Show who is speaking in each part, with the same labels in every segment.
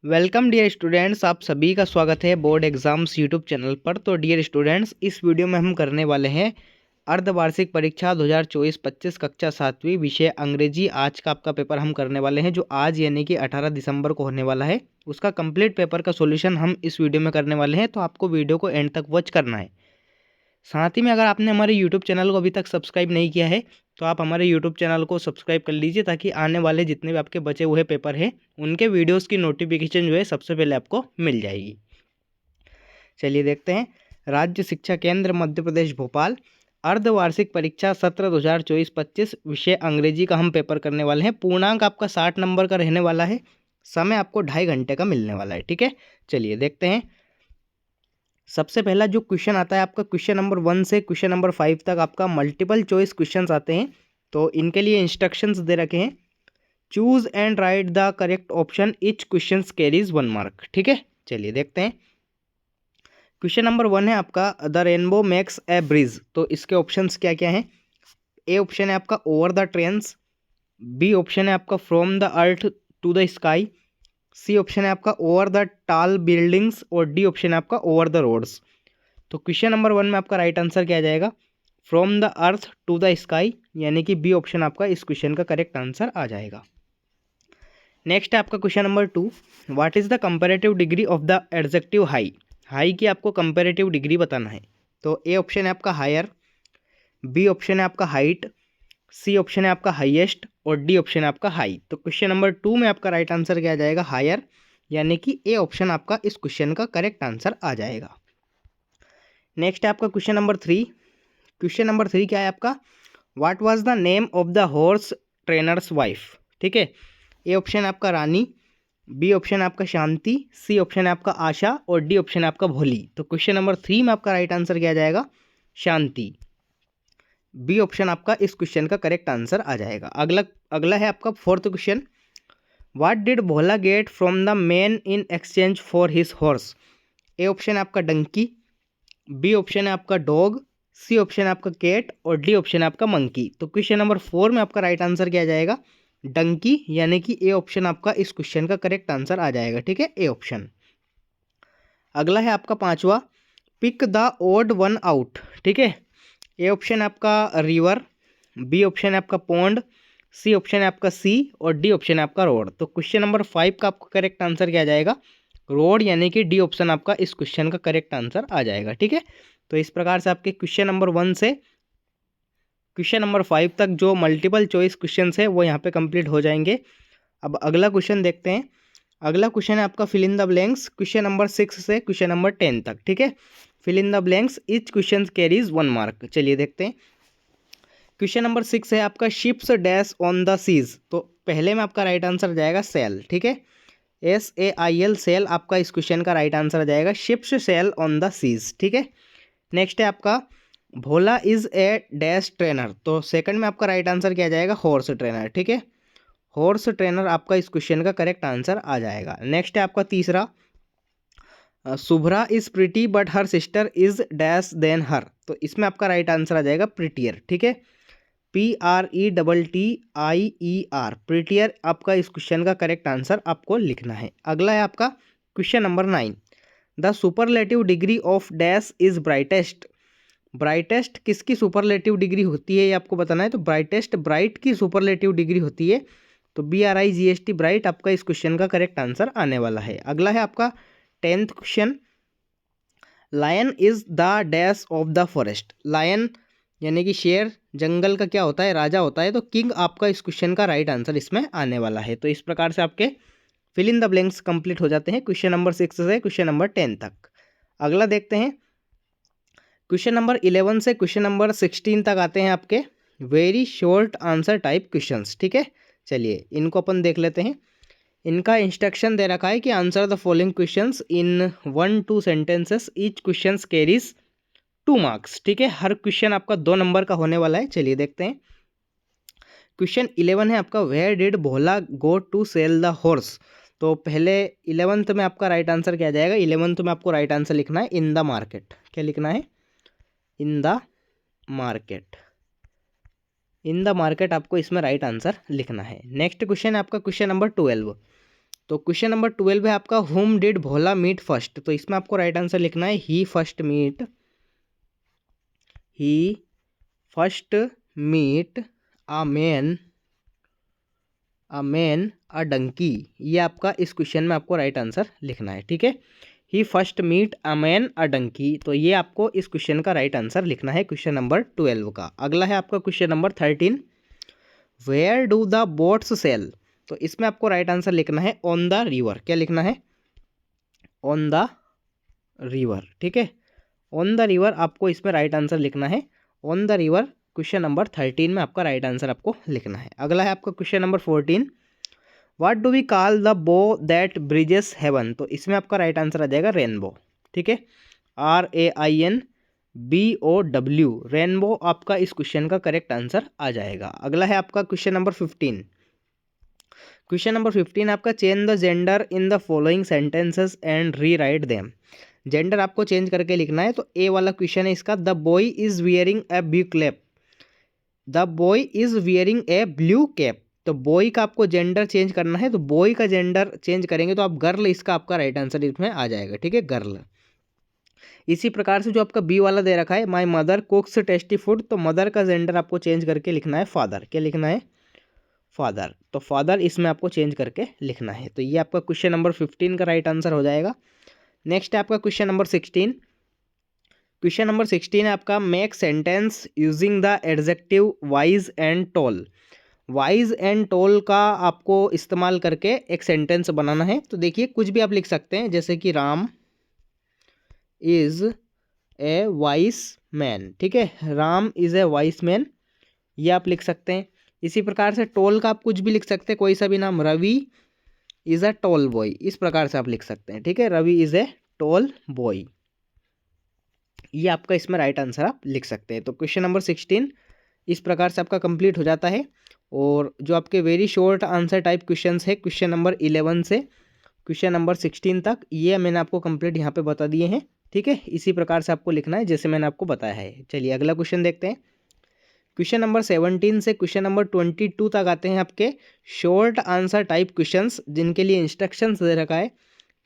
Speaker 1: Welcome dear students, आप सभी का स्वागत है बोर्ड एग्जाम्स यूट्यूब चैनल पर। तो डियर स्टूडेंट्स, इस वीडियो में हम करने वाले हैं अर्धवार्षिक परीक्षा 2024-25 कक्षा 7वीं विषय अंग्रेजी। आज का आपका पेपर हम करने वाले हैं जो आज यानी कि 18 दिसंबर को होने वाला है। उसका कंप्लीट पेपर का सॉल्यूशन हम इस वीडियो में करने वाले हैं, तो आपको वीडियो को एंड तक वॉच करना है। साथ ही में अगर आपने हमारे यूट्यूब चैनल को अभी तक सब्सक्राइब नहीं किया है तो आप हमारे यूट्यूब चैनल को सब्सक्राइब कर लीजिए, ताकि आने वाले जितने भी आपके बचे हुए पेपर हैं उनके वीडियोस की नोटिफिकेशन जो है सबसे पहले आपको मिल जाएगी। चलिए देखते हैं। राज्य शिक्षा केंद्र मध्य प्रदेश भोपाल अर्धवार्षिक परीक्षा सत्र 2024-25 विषय अंग्रेजी का हम पेपर करने वाले हैं। पूर्णांक आपका 60 नंबर का रहने वाला है। समय आपको 2.5 घंटे का मिलने वाला है। ठीक है, चलिए देखते हैं। सबसे पहला जो क्वेश्चन आता है आपका क्वेश्चन नंबर 1 से क्वेश्चन नंबर 5 तक आपका मल्टीपल चॉइस क्वेश्चंस आते हैं। तो इनके लिए इंस्ट्रक्शंस दे रखे हैं। Choose and right the correct option, each question carries 1 mark. ठीक है, चलिए देखते हैं। क्वेश्चन नंबर 1 है आपका the rainbow makes a bridge. तो इसके ऑप्शंस क्या क्या हैं? ए ऑप्शन है आपका over the trains, B option है आपका from the earth to the sky, C option है आपका ओवर द टाल बिल्डिंग्स और डी ऑप्शन है आपका ओवर द रोड्स। तो क्वेश्चन नंबर 1 में आपका राइट आंसर क्या आ जाएगा? From the earth to the sky, यानी कि बी ऑप्शन आपका इस क्वेश्चन का करेक्ट आंसर आ जाएगा। नेक्स्ट है आपका question number 2, what is the comparative degree of the adjective high. High की आपको कंपैरेटिव डिग्री बताना है। तो ए ऑप्शन है आपका हायर, बी ऑप्शन है आपका हाइट, सी ऑप्शन है आपका हाईएस्ट और डी ऑप्शन है आपका हाई। तो क्वेश्चन नंबर 2 में आपका राइट आंसर क्या आ जाएगा? हायर, यानी कि ए ऑप्शन आपका इस क्वेश्चन का करेक्ट आंसर आ जाएगा। नेक्स्ट है आपका क्वेश्चन नंबर 3। क्वेश्चन नंबर 3 क्या है आपका? What was the name of the horse trainers wife. ठीक है, ए ऑप्शन है आपका रानी, बी ऑप्शन है आपका शांति, सी ऑप्शन है आपका आशा और डी ऑप्शन है आपका भोली। तो क्वेश्चन नंबर 3 में आपका राइट आंसर क्या आ जाएगा? शांति। बी ऑप्शन आपका इस क्वेश्चन का करेक्ट आंसर आ जाएगा। अगला है आपका 4th question. What did Bhola get from the man in exchange for his horse. A option है आपका डंकी, बी ऑप्शन है आपका डॉग, सी ऑप्शन है आपका कैट और डी ऑप्शन है आपका मंकी। तो क्वेश्चन नंबर 4 में आपका राइट आंसर क्या आ जाएगा? डंकी, यानी कि ए ऑप्शन आपका इस क्वेश्चन का करेक्ट आंसर आ जाएगा। ठीक है, ए ऑप्शन। अगला है आपका 5वां, pick the odd one out. ठीक है, ए ऑप्शन आपका रिवर, बी ऑप्शन है आपका पॉन्ड, सी ऑप्शन है आपका सी और डी ऑप्शन है आपका रोड। तो क्वेश्चन नंबर 5 का आपका करेक्ट आंसर क्या आ जाएगा? रोड, यानी कि डी ऑप्शन आपका इस क्वेश्चन का करेक्ट आंसर आ जाएगा। ठीक है, तो इस प्रकार से आपके क्वेश्चन नंबर 1 से क्वेश्चन नंबर 5 तक जो मल्टीपल चॉइस क्वेश्चन है वो यहाँ पे कंप्लीट हो जाएंगे। अब अगला क्वेश्चन देखते हैं। अगला क्वेश्चन है आपका fill in the blanks, question number 6 से क्वेश्चन नंबर 10 तक। ठीक है, fill in the blanks, each question carries 1 mark. चलिए देखते हैं। क्वेश्चन नंबर 6 है आपका ships dash on the seas. तो पहले में आपका राइट आंसर जाएगा सेल। ठीक है, SAIL सेल आपका इस क्वेश्चन का राइट आंसर आ जाएगा। Ships sail on the seas. ठीक है, नेक्स्ट है आपका Bhola is a dash trainer. तो सेकंड में आपका राइट आंसर क्या आ जाएगा? Horse trainer. ठीक है, हॉर्स ट्रेनर आपका इस क्वेश्चन का करेक्ट आंसर आ जाएगा। नेक्स्ट है आपका तीसरा, Shubhra is pretty but her sister is dash then her. तो इसमें आपका राइट आंसर आ जाएगा प्रिटियर। ठीक है, PRETTIER, प्रिटियर आपका इस क्वेश्चन का करेक्ट आंसर आपको लिखना है। अगला है आपका question number 9, the superlative degree of dash is brightest. Brightest किसकी सुपरलेटिव डिग्री होती है ये आपको बताना है। तो ब्राइटेस्ट ब्राइट की सुपरलेटिव डिग्री होती है। तो BRIGHT ब्राइट आपका इस क्वेश्चन का करेक्ट आंसर आने वाला है। अगला है आपका 10th question, lion is the dash of the forest. Lion यानी कि शेर जंगल का क्या होता है? राजा होता है। तो किंग आपका इस क्वेश्चन का राइट आंसर इसमें आने वाला है। तो इस प्रकार से आपके fill in the blanks complete हो जाते हैं क्वेश्चन नंबर 6 से क्वेश्चन नंबर 10 तक। अगला देखते हैं, क्वेश्चन नंबर 11 से क्वेश्चन नंबर 16 तक आते हैं आपके very short answer type questions. ठीक है, चलिए इनको अपन देख लेते हैं। इनका इंस्ट्रक्शन दे रखा है कि answer the following questions in 1-2 sentences, each questions carries 2 marks. ठीक है, हर क्वेश्चन आपका 2 नंबर का होने वाला है। चलिए देखते हैं। क्वेश्चन 11 है आपका where did Bhola go to sell the horse. तो पहले 11th में आपका राइट आंसर क्या आ जाएगा? 11th में आपको राइट आंसर लिखना है इन द मार्केट। क्या लिखना है? In the market. In the market आपको इसमें राइट आंसर लिखना है। नेक्स्ट क्वेश्चन है आपका क्वेश्चन नंबर 12, तो क्वेश्चन नंबर 12 है आपका, हुम डिड भोला मीट फर्स्ट। तो इसमें आपको राइट आंसर लिखना है he first meet a man a donkey. ये आपका इस क्वेश्चन में आपको राइट आंसर लिखना है, ठीक है। He first meet a man a donkey, तो ये आपको इस क्वेश्चन का राइट आंसर लिखना है क्वेश्चन नंबर 12 का। अगला है आपका question number 13, where do the boats sail. तो इसमें आपको राइट आंसर लिखना है ऑन द रिवर। क्या लिखना है? ऑन द रिवर, ठीक है। ऑन द रिवर आपको इसमें राइट आंसर लिखना है, on the river question number 13 में आपका राइट आंसर आपको लिखना है। अगला है आपका question number 14, what do we call the bow that bridges heaven. तो इसमें आपका राइट आंसर आ जाएगा रेनबो, ठीक है। RAINBOW, रेनबो आपका इस क्वेश्चन का करेक्ट आंसर आ जाएगा। अगला है आपका क्वेश्चन नंबर 15। क्वेश्चन नंबर 15 आपका, change the gender in the following sentences and re write them. Gender आपको चेंज करके लिखना है। तो ए वाला क्वेश्चन है इसका, the boy is wearing A blue cap. The boy is wearing A blue cap. तो बॉय का आपको जेंडर चेंज करना है, तो बॉय का जेंडर चेंज करेंगे तो आप गर्ल, इसका आपका राइट आंसर इसमें आ जाएगा, ठीक है, गर्ल। इसी प्रकार से जो आपका बी वाला दे रखा है, माई मदर कुक्स टेस्टी फूड, तो मदर का जेंडर आपको चेंज करके लिखना है फादर। क्या लिखना है? फादर। तो फादर इसमें आपको चेंज करके लिखना है। तो ये आपका क्वेश्चन नंबर 15 का राइट आंसर हो जाएगा। नेक्स्ट है आपका क्वेश्चन नंबर 16। क्वेश्चन नंबर 16 है आपका, make sentence using the adjective wise and tall. Wise and tall का आपको इस्तेमाल करके एक सेंटेंस बनाना है। तो देखिए कुछ भी आप लिख सकते हैं, जैसे कि Ram is a vice man, ठीक है, Ram is a vice man, ये आप लिख सकते हैं। इसी प्रकार से टोल का आप कुछ भी लिख सकते हैं, कोई सा भी नाम, Ravi is a tall boy, इस प्रकार से आप लिख सकते हैं, ठीक है, Ravi is a tall boy. ये आपका इसमें राइट आंसर आप लिख सकते हैं। तो क्वेश्चन नंबर 16 इस प्रकार से आपका कंप्लीट हो जाता है। और जो आपके very short answer type questions है क्वेश्चन नंबर 11 से क्वेश्चन नंबर 16 तक, ये मैंने आपको कंप्लीट यहाँ पे बता दिए हैं, ठीक है। इसी प्रकार से आपको लिखना है जैसे मैंने आपको बताया है। चलिए अगला क्वेश्चन देखते हैं। क्वेश्चन नंबर 17 से क्वेश्चन नंबर 22 तक आते हैं आपके शॉर्ट आंसर टाइप क्वेश्चंस, जिनके लिए इंस्ट्रक्शंस दे रखा है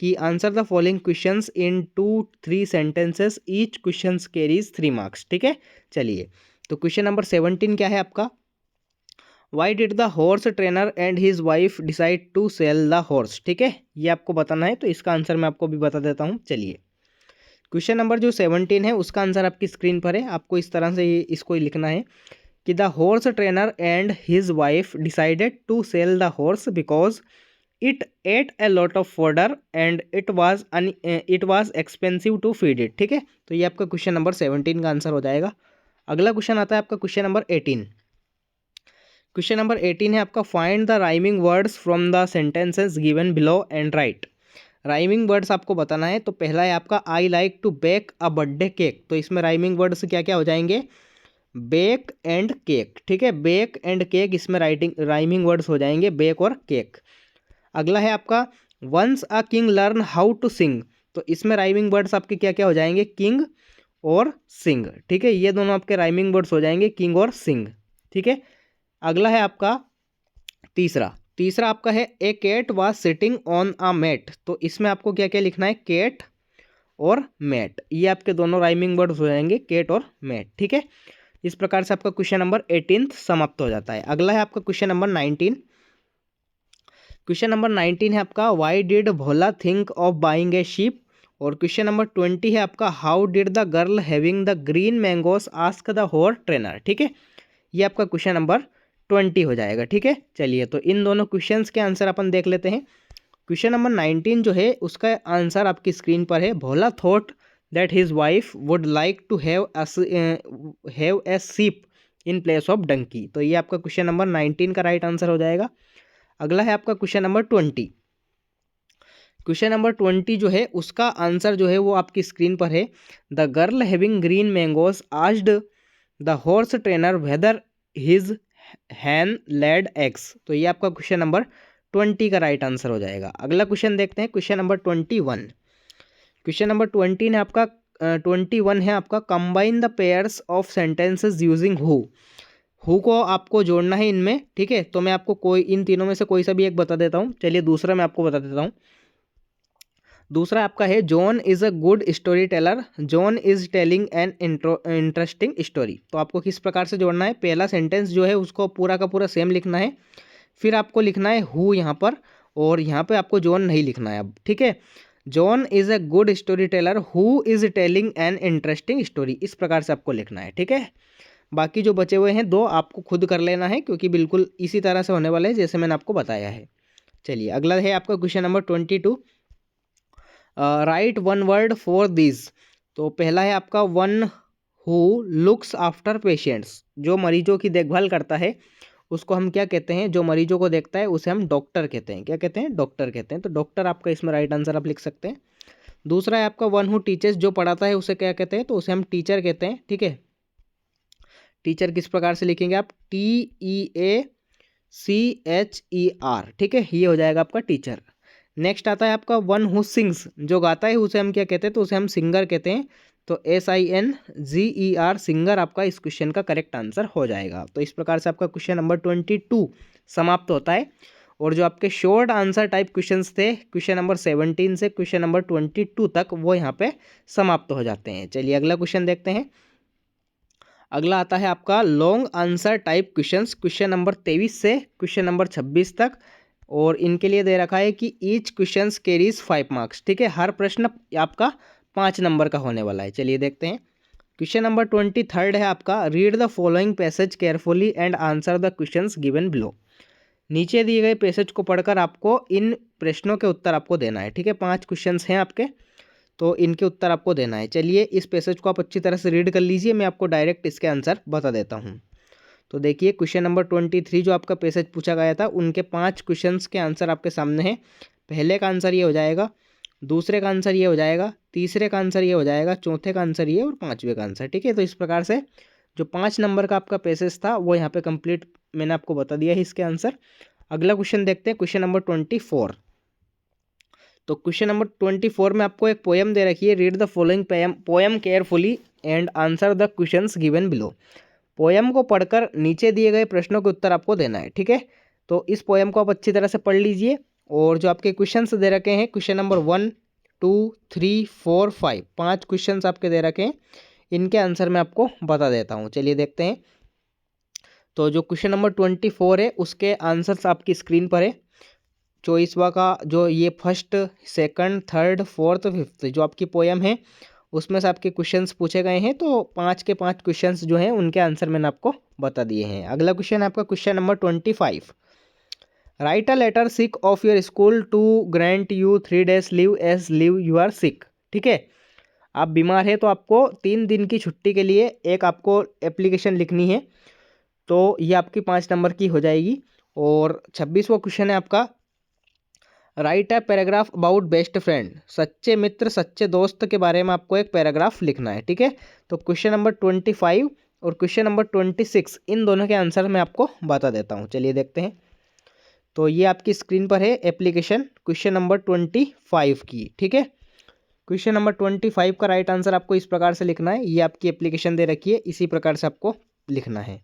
Speaker 1: कि answer the following questions in 2-3 sentences, each questions carries 3 marks, ठीक है। चलिए तो क्वेश्चन नंबर 17 क्या है आपका, why did the horse trainer and his wife decide to sell the horse, ठीक है, ये आपको बताना है। तो इसका आंसर मैं आपको भी बता देता हूँ। चलिए क्वेश्चन नंबर जो 17 है उसका आंसर आपकी स्क्रीन पर है, आपको इस तरह से इसको लिखना है कि the horse trainer and his wife decided to sell the horse because it ate a lot of fodder and it was expensive to feed it, ठीक है। तो ये आपका क्वेश्चन नंबर 17 का आंसर हो जाएगा। अगला क्वेश्चन आता है आपका क्वेश्चन नंबर 18। क्वेश्चन नंबर 18 है आपका, find the rhyming words from the sentences given below and write. Rhyming words आपको बताना है। तो पहला है आपका, I like to bake a birthday cake. तो इसमें राइमिंग वर्ड्स क्या क्या हो जाएंगे, बेक एंड केक, ठीक है, बेक एंड केक इसमें राइमिंग वर्ड्स हो जाएंगे, बेक और केक। अगला है आपका, once a king learn how to sing. तो इसमें राइमिंग वर्ड्स आपके क्या क्या हो जाएंगे, किंग और सिंग, ठीक है, ये दोनों आपके राइमिंग वर्ड्स हो जाएंगे, किंग और सिंग, ठीक है। अगला है आपका तीसरा आपका है, a cat was sitting on a mat. तो इसमें आपको क्या क्या लिखना है, कैट और मैट, ये आपके दोनों राइमिंग वर्ड्स हो जाएंगे, कैट और मैट, ठीक है। इस प्रकार से आपका क्वेश्चन नंबर 18 समाप्त हो जाता है। अगला है आपका क्वेश्चन नंबर 19। क्वेश्चन नंबर 19 है आपका, why did Bhola think of buying a sheep. और क्वेश्चन नंबर 20 है आपका, how did the girl having the green mangoes ask the horse trainer, ठीक है। ये आपका क्वेश्चन नंबर 20 हो जाएगा, ठीक है। चलिए तो इन दोनों क्वेश्चंस के आंसर अपन देख लेते हैं। क्वेश्चन नंबर 19 जो है उसका आंसर आपकी स्क्रीन पर है, Bhola thought that his wife would like to have a sheep in place of Dunki. तो ये आपका क्वेश्चन नंबर 19 का राइट आंसर हो जाएगा। अगला है आपका क्वेश्चन नंबर 20। क्वेश्चन नंबर 20 जो है उसका आंसर जो है वो आपकी स्क्रीन पर है, the girl having green mangoes asked the horse trainer whether his hen laid eggs. तो ये आपका क्वेश्चन नंबर 20 का राइट आंसर हो जाएगा। अगला क्वेश्चन देखते हैं, क्वेश्चन नंबर 21। क्वेश्चन नंबर 20 है आपका 21 है आपका, combine the pairs of sentences using who. Who co आपको जोड़ना है इनमें, ठीक है। तो मैं आपको कोई इन तीनों में से कोई सा भी एक बता देता हूँ। चलिए दूसरा मैं आपको बता देता हूँ। दूसरा आपका है John is a good story teller, John is telling an interesting story. तो आपको किस प्रकार से जोड़ना है, पहला सेंटेंस जो है उसको पूरा का पूरा सेम लिखना है, फिर आपको लिखना है हु यहाँ पर, और यहाँ पे आपको जॉन नहीं लिखना है अब, ठीक है। John is a good story teller who is telling an interesting story, इस प्रकार से आपको लिखना है, ठीक है। बाकी जो बचे हुए हैं दो आपको खुद कर लेना है, क्योंकि बिल्कुल इसी तरह से होने वाले हैं जैसे मैंने आपको बताया है। चलिए अगला है आपका question number 22, right one word for this. तो पहला है आपका one who looks after patients, जो मरीजों की देखभाल करता है उसको हम क्या कहते हैं, जो मरीजों को देखता है उसे हम डॉक्टर कहते हैं। क्या कहते हैं, डॉक्टर कहते हैं। तो डॉक्टर आपका इसमें राइट आंसर आप लिख सकते हैं। दूसरा है आपका वन हु टीचर्स, जो पढ़ाता है उसे क्या कहते हैं, तो उसे हम टीचर कहते हैं, ठीक है। टीचर किस प्रकार से लिखेंगे आप, TEACHER, ठीक है, ये हो जाएगा आपका टीचर। नेक्स्ट आता है आपका वन हु सिंग्स, जो गाता है उसे हम क्या कहते हैं, तो उसे हम सिंगर कहते हैं। तो SINGER सिंगर आपका इस क्वेश्चन का करेक्ट आंसर हो जाएगा। तो इस प्रकार से आपका क्वेश्चन नंबर 22 समाप्त होता है। और जो आपके शॉर्ट आंसर टाइप क्वेश्चंस थे क्वेश्चन नंबर 17 से क्वेश्चन नंबर 22 तक, वो यहाँ पे समाप्त हो जाते हैं। चलिए अगला क्वेश्चन देखते हैं। अगला आता है आपका long answer type questions, question number 23 से क्वेश्चन नंबर 26 तक। और इनके लिए दे रखा है कि ईच क्वेश्चंस कैरीज 5 मार्क्स, ठीक है। हर प्रश्न आपका 5 नंबर का होने वाला है। चलिए देखते हैं। क्वेश्चन नंबर 23 है आपका, read the following passage carefully and answer the questions given below. नीचे दिए गए पैसेज को पढ़कर आपको इन प्रश्नों के उत्तर आपको देना है, ठीक है। 5 क्वेश्चंस हैं आपके, तो इनके उत्तर आपको देना है। चलिए इस पैसेज को आप अच्छी तरह से रीड कर लीजिए, मैं आपको डायरेक्ट इसके आंसर बता देता हूँ। तो देखिए क्वेश्चन नंबर 23 जो आपका पैसेज पूछा गया था, उनके 5 क्वेश्चंस के आंसर आपके सामने हैं। पहले का आंसर ये हो जाएगा, दूसरे का आंसर ये हो जाएगा, तीसरे का आंसर ये हो जाएगा, चौथे का आंसर ये और पाँचवें का आंसर, ठीक है। तो इस प्रकार से जो 5 नंबर का आपका पैसेज था वो यहाँ पे कंप्लीट मैंने आपको बता दिया है इसके आंसर। अगला क्वेश्चन देखते हैं, क्वेश्चन नंबर 24। तो क्वेश्चन नंबर 24 में आपको एक पोएम दे रखी है, read the following poem carefully and answer the questions given below. Poem को पढ़कर नीचे दिए गए प्रश्नों के उत्तर आपको देना है, ठीक है। तो इस पोएम को आप अच्छी तरह से पढ़ लीजिए। और जो आपके क्वेश्चंस दे रखे हैं, क्वेश्चन नंबर 1 2 3 4 5, 5 क्वेश्चंस आपके दे रखे हैं, इनके आंसर मैं आपको बता देता हूँ। चलिए देखते हैं। तो जो क्वेश्चन नंबर 24 है उसके आंसर्स आपकी स्क्रीन पर है। 24वां का जो ये first second third fourth fifth जो आपकी पोएम है उसमें से आपके क्वेश्चंस पूछे गए हैं। तो 5 के 5 क्वेश्चंस जो हैं उनके आंसर मैंने आपको बता दिए हैं। अगला क्वेश्चन है आपका question number 25, write a letter sick of your school to grant you 3 days leave as leave you are sick, ठीक है। आप बीमार है तो आपको 3 दिन की छुट्टी के लिए एक आपको एप्लीकेशन लिखनी है। तो ये आपकी 5 नंबर की हो जाएगी। और 26वां क्वेश्चन है आपका, right a paragraph about best friend, सच्चे मित्र सच्चे दोस्त के बारे में आपको एक पैराग्राफ लिखना है, ठीक है। तो क्वेश्चन नंबर 25 और क्वेश्चन नंबर 26 इन दोनों के आंसर मैं आपको बता देता हूँ। चलिए देखते हैं। तो ये आपकी स्क्रीन पर है एप्लीकेशन क्वेश्चन नंबर 25 की, ठीक है। क्वेश्चन नंबर 25 का राइट आंसर आपको इस प्रकार से लिखना है, ये आपकी एप्लीकेशन दे रखी है, इसी प्रकार से आपको लिखना है।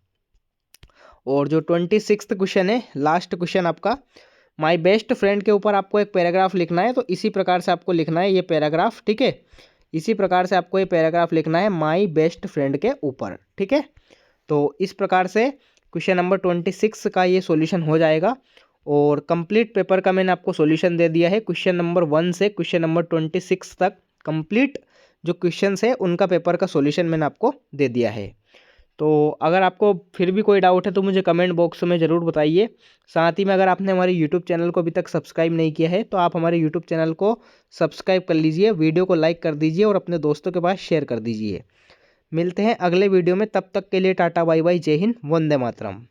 Speaker 1: और जो 26 क्वेश्चन है, लास्ट क्वेश्चन आपका, माय बेस्ट फ्रेंड के ऊपर आपको एक पैराग्राफ लिखना है। तो इसी प्रकार से आपको लिखना है ये पैराग्राफ, ठीक है। इसी प्रकार से आपको ये पैराग्राफ लिखना है माय बेस्ट फ्रेंड के ऊपर, ठीक है। तो इस प्रकार से क्वेश्चन नंबर 26 का ये सॉल्यूशन हो जाएगा। और कंप्लीट पेपर का मैंने आपको सॉल्यूशन दे दिया है, क्वेश्चन नंबर 1 से क्वेश्चन नंबर 26 तक कंप्लीट जो क्वेश्चंस है उनका पेपर का सॉल्यूशन मैंने आपको दे दिया है। तो अगर आपको फिर भी कोई डाउट है तो मुझे कमेंट बॉक्स में ज़रूर बताइए। साथ ही में अगर आपने हमारे यूट्यूब चैनल को अभी तक सब्सक्राइब नहीं किया है तो आप हमारे यूट्यूब चैनल को सब्सक्राइब कर लीजिए, वीडियो को लाइक कर दीजिए और अपने दोस्तों के पास शेयर कर दीजिए। मिलते हैं अगले वीडियो में, तब तक के लिए टाटा बाय बाय, जय हिंद, वंदे मातरम।